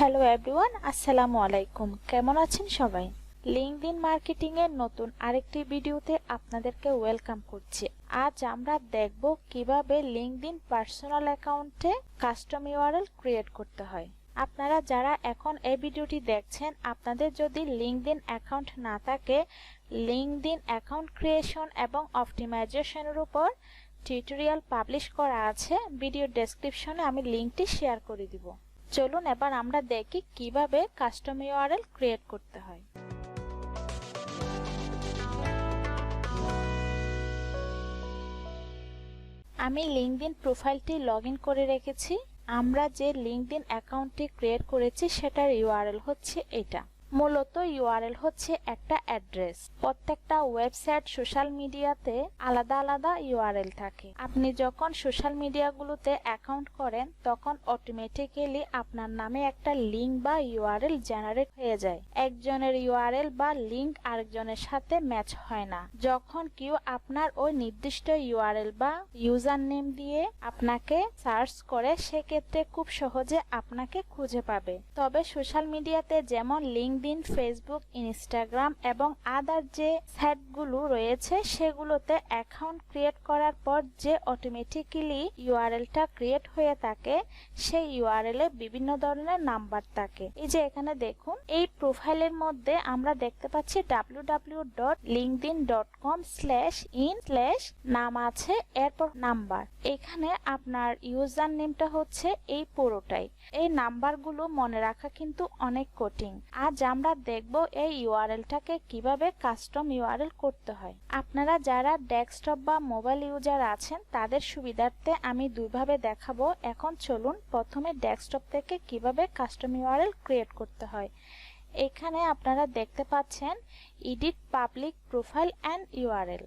Hello everyone, আসসালামু আলাইকুম। কেমন আছেন সবাই? লিঙ্কডইন মার্কেটিং এর নতুন আরেকটি ভিডিওতে আপনাদেরকে ওয়েলকাম করছি। আজ আমরা দেখব কিভাবে লিঙ্কডইন পার্সোনাল অ্যাকাউন্টে কাস্টম ইউআরএল ক্রিয়েট করতে হয়। আপনারা যারা এখন এই ভিডিওটি দেখছেন, আপনাদের যদি লিঙ্কডইন অ্যাকাউন্ট না থাকে, লিঙ্কডইন অ্যাকাউন্ট ক্রিয়েশন এবং অপটিমাইজেশনের উপর টিউটোরিয়াল পাবলিশ করা আছে। ভিডিও ডেসক্রিপশনে আমি লিঙ্কটি শেয়ার করে দিব। চলুন এবার আমরা দেখি কিভাবে কাস্টম ইউআরএল ক্রিয়েট করতে হয়। আমি লিঙ্কডইন প্রোফাইলটি লগইন করে রেখেছি। আমরা যে লিঙ্কডইন অ্যাকাউন্টটি ক্রিয়েট করেছি সেটার ইউআরএল হচ্ছে এটা। মূলত ইউআরএল হচ্ছে একটা অ্যাড্রেস। প্রত্যেকটা ওয়েবসাইট সোশ্যাল মিডিয়াতে আলাদা আলাদা ইউআরএল থাকে। আপনি যখন সোশ্যাল মিডিয়াগুলোতে অ্যাকাউন্ট করেন তখন অটোমেটিক্যালি আপনার নামে একটা লিঙ্ক বা ইউআরএল জেনারেট হয়ে যায়। একজনের ইউআরএল বা লিঙ্ক আরেকজনের সাথে ম্যাচ হয় না। যখন কেউ আপনার ওই নির্দিষ্ট ইউআরএল বা ইউজার নেম দিয়ে আপনাকে সার্চ করে, সেক্ষেত্রে খুব সহজে আপনাকে খুঁজে পাবে। তবে সোশ্যাল মিডিয়াতে যেমন লিঙ্কডইন, ফেসবুক, ইনস্টাগ্রাম এবং আদার যে সাইটগুলো রয়েছে সেগুলোতে অ্যাকাউন্ট ক্রিয়েট করার পর যে অটোমেটিক্যালি ইউআরএলটা ক্রিয়েট হয়ে থাকে, সেই ইউআরএল-এ বিভিন্ন ধরনের নাম্বার থাকে। এই যে এখানে দেখুন, এই প্রোফাইলের মধ্যে আমরা দেখতে পাচ্ছি www.linkedin.com/in/ নাম আছে, এরপর নাম্বার। এখানে আপনার ইউজার নেমটা হচ্ছে এই পুরোটাই। এই নাম্বারগুলো মনে রাখা কিন্তু অনেক কঠিন। আজ আমরা দেখব এই ইউআরএলটাকে কিভাবে কাস্টম ইউআরএল করতে হয়। আপনারা যারা ডেস্কটপ বা মোবাইল ইউজার আছেন তাদের সুবিধার্থে আমি দুইভাবে দেখাবো। এখন চলুন প্রথমে ডেস্কটপ থেকে কিভাবে কাস্টম ইউআরএল ক্রিয়েট করতে হয়। এখানে আপনারা দেখতে পাচ্ছেন edit public profile and URL.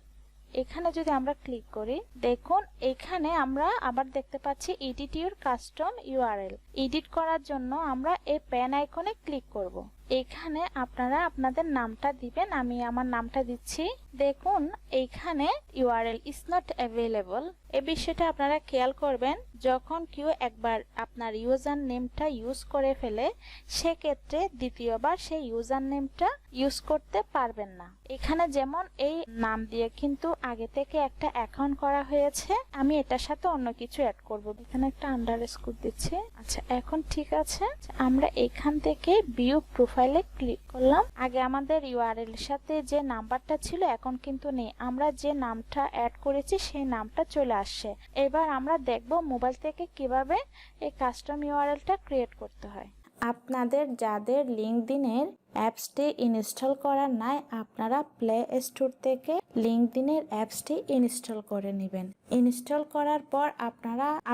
এখানে যদি আমরা ক্লিক করি, দেখুন এখানে আমরা আবার দেখতে পাচ্ছি edit your custom URL. Edit করার জন্য আমরা এই পেন আইকনে ক্লিক করব। এখানে আপনারা আপনাদের নামটা দিবেন। আমি আমার নামটা দিচ্ছি। দেখুন এইখানে ইউআরএল ইজ নট অ্যাভেলেবল। এই বিষয়টা আপনারা খেয়াল করবেন। যখন কেউ একবার আপনার ইউজার নেমটা ইউজ করে ফেলে, সেক্ষেত্রে দ্বিতীয়বার সেই ইউজার নেমটা ইউজ করতে পারবেন না। এখানে যেমন এই নাম দিয়ে কিন্তু আগে থেকে একটা অ্যাকাউন্ট করা হয়েছে। আমি এটার সাথে অন্য কিছু অ্যাড করব। এখানে একটা আন্ডারস্কোর দিচ্ছি। আচ্ছা, এখন ঠিক আছে। আমরা এখান থেকে ভিউ প্রোফাইলে ক্লিক করলাম। আগে আমাদের ইউআরএল এর সাথে যে নাম্বারটা ছিল এখন কিন্তু নেই। আমরা যে নামটা অ্যাড করেছি সেই নামটা চলে আসছে। এবার আমরা দেখব মোবাইল থেকে কিভাবে এই কাস্টম ইউআরএলটা ক্রিয়েট করতে হয়। আপনাদের যাদের লিঙ্কডইনের অ্যাপসটি ইনস্টল করা নাই, আপনারা প্লে স্টোর থেকে লিঙ্কডইনের অ্যাপসটি ইনস্টল করে নেবেন। ইনস্টল করার পর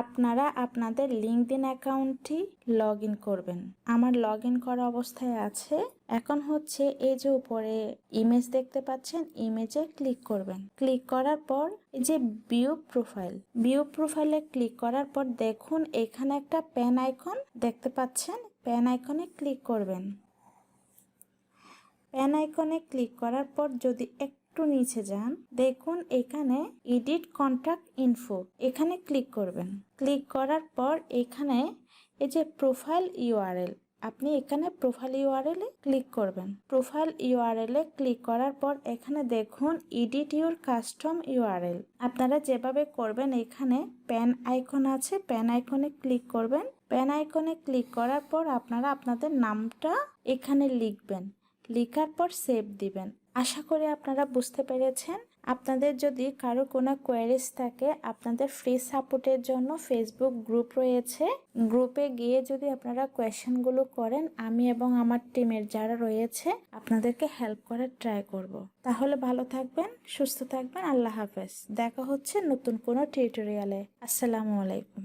আপনারা আপনাদের লিঙ্কডইন অ্যাকাউন্টটি লগ ইন করবেন। আমার লগ ইন করা অবস্থায় আছে। এখন হচ্ছে এই যে উপরে ইমেজ দেখতে পাচ্ছেন, ইমেজে ক্লিক করবেন। ক্লিক করার পর এই যে ভিউ প্রোফাইলে ক্লিক করার পর দেখুন এখানে একটা পেন আইকন দেখতে পাচ্ছেন। পেন আইকনে ক্লিক করবেন। পেন আইকনে ক্লিক করার পর যদি একটু নিচে যান, দেখুন এখানে এডিট কন্টাক্ট ইনফো, এখানে ক্লিক করবেন। ক্লিক করার পর এখানে এই যে প্রোফাইল ইউআরএল, আপনি এখানে প্রোফাইল ইউআরএল এ ক্লিক করবেন। প্রোফাইল ইউআরএল এ ক্লিক করার পর এখানে দেখুন এডিট ইউর কাস্টম ইউআরএল। আপনারা যেভাবে করবেন, এখানে পেন আইকন আছে, পেন আইকনে ক্লিক করবেন। পেন আইকনে ক্লিক করার পর আপনারা আপনাদের নামটা এখানে লিখবেন। লেখার পর সেভ দিবেন। আশা করি আপনারা বুঝতে পেরেছেন। আপনাদের যদি কারো কোনো কোয়েরিজ থাকে, আপনাদের ফ্রি সাপোর্টের জন্য ফেসবুক গ্রুপ রয়েছে। গ্রুপে গিয়ে যদি আপনারা কোয়েশ্চেনগুলো করেন, আমি এবং আমার টিমের যারা রয়েছে আপনাদেরকে হেল্প করার ট্রাই করব। তাহলে ভালো থাকবেন, সুস্থ থাকবেন। আল্লাহ হাফেজ। দেখা হচ্ছে নতুন কোনো টিউটোরিয়ালে। আসসালামু আলাইকুম।